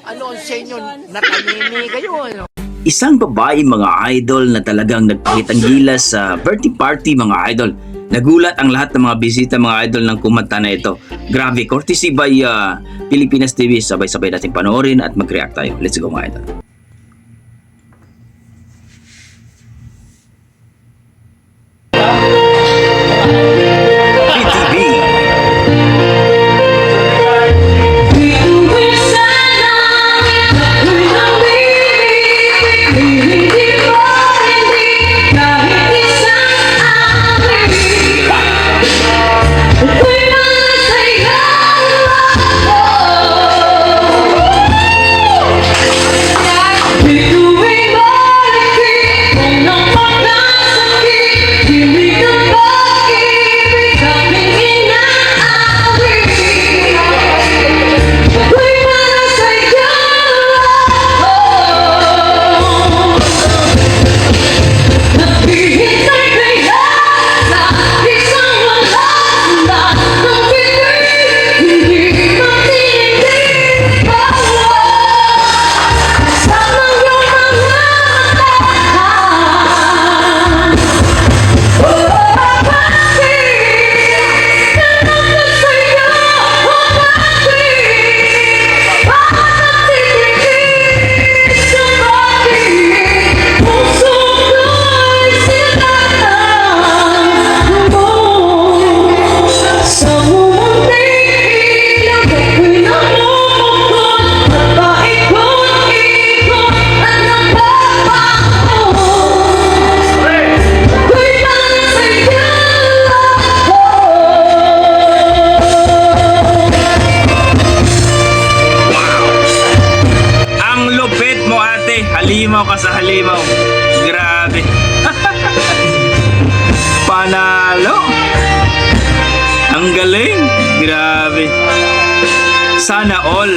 Ano ang sa inyo? Nakanini kayo, ano? Isang babae mga idol na talagang nagpakitang gilas sa birthday party mga idol. Nagulat ang lahat ng mga bisita mga idol ng kumanta na ito. Grabe, courtesy by Pilipinas TV. Sabay-sabay natin panoorin at mag-react tayo. Let's go mga idol. PTV. Halimaw ka sa halimaw. Grabe. Panalo. Ang galing. Grabe. Sana all.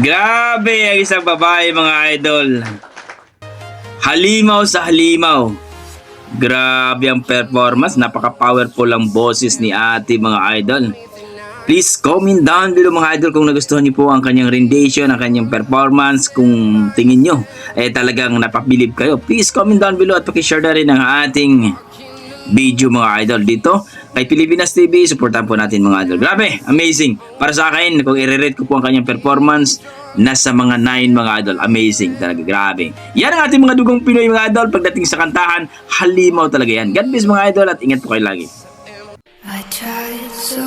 Grabe ang isang babae mga idol. Halimaw sa halimaw. Grabe ang performance. Napaka-powerful ang boses ni ate mga idol. Please comment down below mga idol kung nagustuhan niyo po ang kanyang rendition, ang kanyang performance. Kung tingin nyo talagang napabilib kayo, please comment down below at pakishare na rin ang ating video mga idol dito kay Pilipinas TV. Supportan po natin mga idol. Grabe, amazing. Para sa akin, kung i-rate ko po ang kanyang performance, nasa mga 9 mga idol. Amazing talaga, grabe. Yan ang ating mga dugong Pinoy mga idol. Pagdating sa kantahan, halimaw talaga yan. God bless mga idol at ingat po kayo lagi. I tried so